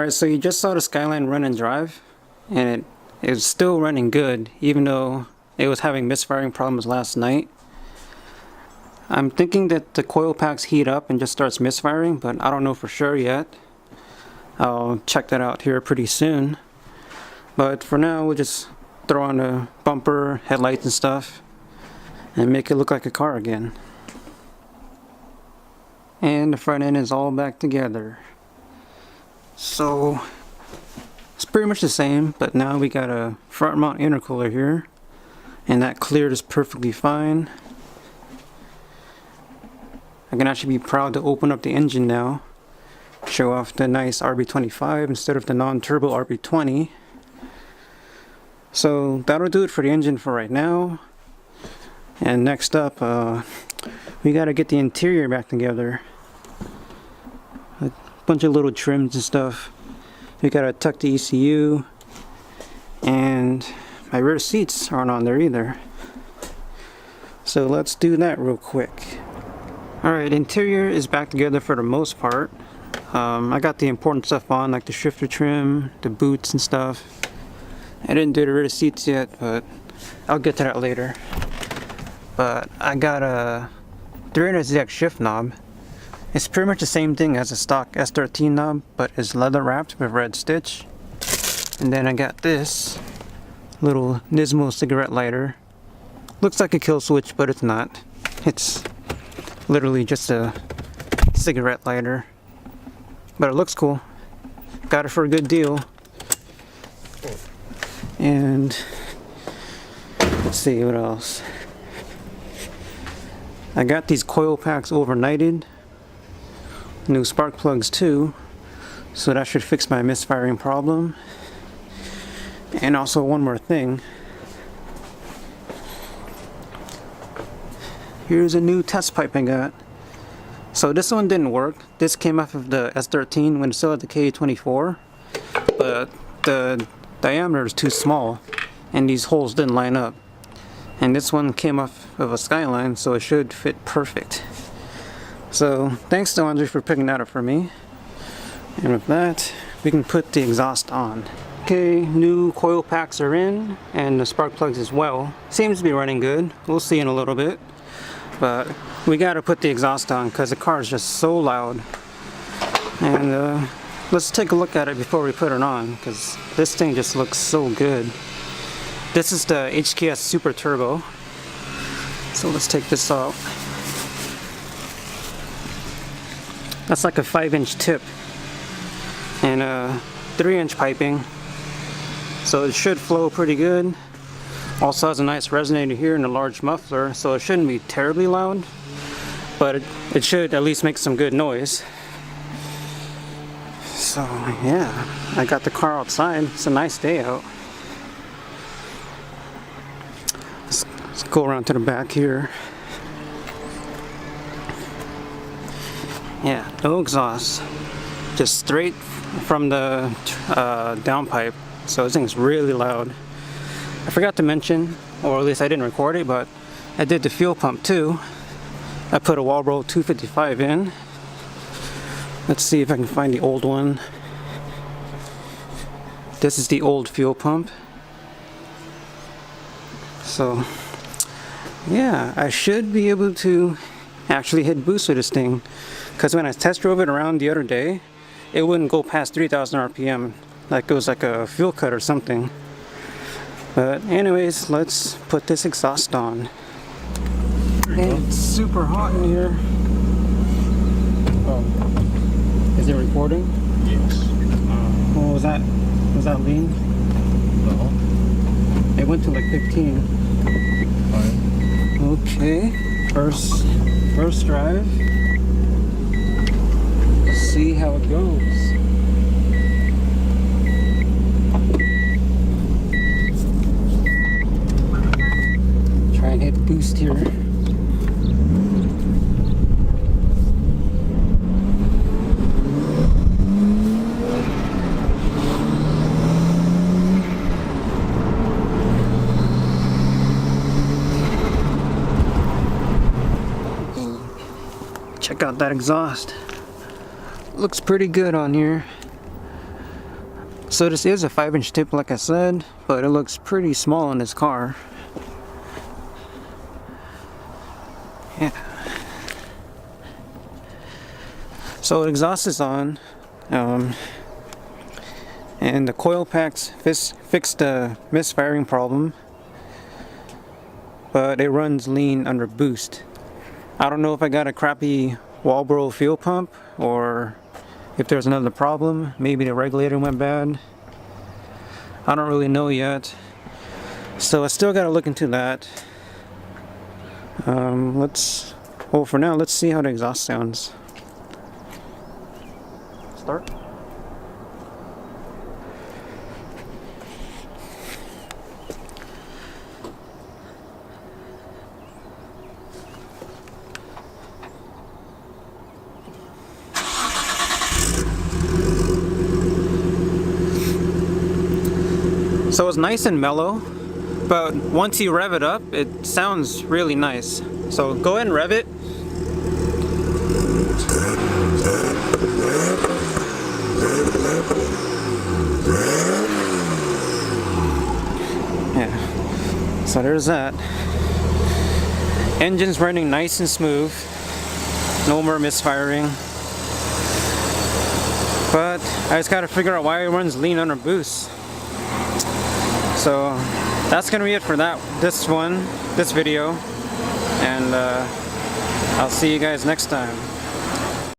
Alright, so you just saw the Skyline run and drive, and it was still running good, even though it was having misfiring problems last night. I'm thinking that the coil packs heat up and just starts misfiring, but I don't know for sure yet. I'll check that out here pretty soon. But for now, we'll just throw on the bumper, headlights and stuff, and make it look like a car again. And the front end is all back together. So it's pretty much the same, but now we got a front mount intercooler here, and that cleared is perfectly fine. I can actually be proud to open up the engine now, show off the nice RB25 instead of the non-turbo RB20. So that'll do it for the engine for right now. And next up, we gotta get the interior back together. A bunch of little trims and stuff. We gotta tuck the ECU, and my rear seats aren't on there either. So let's do that real quick. Alright, interior is back together for the most part. I got the important stuff on, like the shifter trim, the boots and stuff. I didn't do the rear seats yet, but I'll get to that later. But I got a 300ZX shift knob. It's pretty much the same thing as a stock S13 knob, but it's leather wrapped with red stitch. And then I got this little Nismo cigarette lighter. Looks like a kill switch, but it's not. It's literally just a cigarette lighter. But it looks cool. Got it for a good deal. And let's see what else. I got these coil packs overnighted. New spark plugs too, so that should fix my misfiring problem. And also one more thing. Here's a new test pipe I got. So this one didn't work. This came off of the S13 when it still had the K24, but the diameter is too small and these holes didn't line up. And this one came off of a Skyline, so it should fit perfect. So thanks to Andre for picking that up for me. And with that, we can put the exhaust on. Okay, new coil packs are in, and the spark plugs as well. Seems to be running good. We'll see in a little bit. But we gotta put the exhaust on because the car is just so loud. And let's take a look at it before we put it on, because this thing just looks so good. This is the HKS Super Turbo. So let's take this out. That's like a 5-inch tip and a 3-inch piping, so it should flow pretty good. Also has a nice resonator here and a large muffler, so it shouldn't be terribly loud, but it should at least make some good noise. So yeah, I got the car outside. It's a nice day out. Let's go around to the back here. Yeah, no exhaust, just straight from the downpipe. So this thing's really loud. I forgot to mention, or at least I didn't record it, but I did the fuel pump too. I put a Walbro 255 in. Let's see if I can find the old one. This is the old fuel pump. So yeah, I should be able to actually hit boost with this thing, because when I test drove it around the other day, it wouldn't go past 3,000 RPM, like it was like a fuel cut or something. But anyways, let's put this exhaust on. And it's super hot in here. Oh, is it recording? Yes. Oh, was that lean? No. It went to like 15. Fine. Okay, first drive. Let's see how it goes. Try and hit boost here. Check out that exhaust. Looks pretty good on here. So this is a 5-inch tip like I said, but it looks pretty small in this car. Yeah. So the exhaust is on, and the coil packs fixed the misfiring problem, but it runs lean under boost. I don't know if I got a crappy Walbro fuel pump or if there's another problem. Maybe the regulator went bad. I don't really know yet, so I still gotta look into that. For now, let's see how the exhaust sounds. Start. So it's nice and mellow, but once you rev it up, it sounds really nice. So go ahead and rev it. Yeah, so there's that. Engine's running nice and smooth. No more misfiring. But I just gotta figure out why it runs lean under boost. So that's gonna be it for this video, and I'll see you guys next time.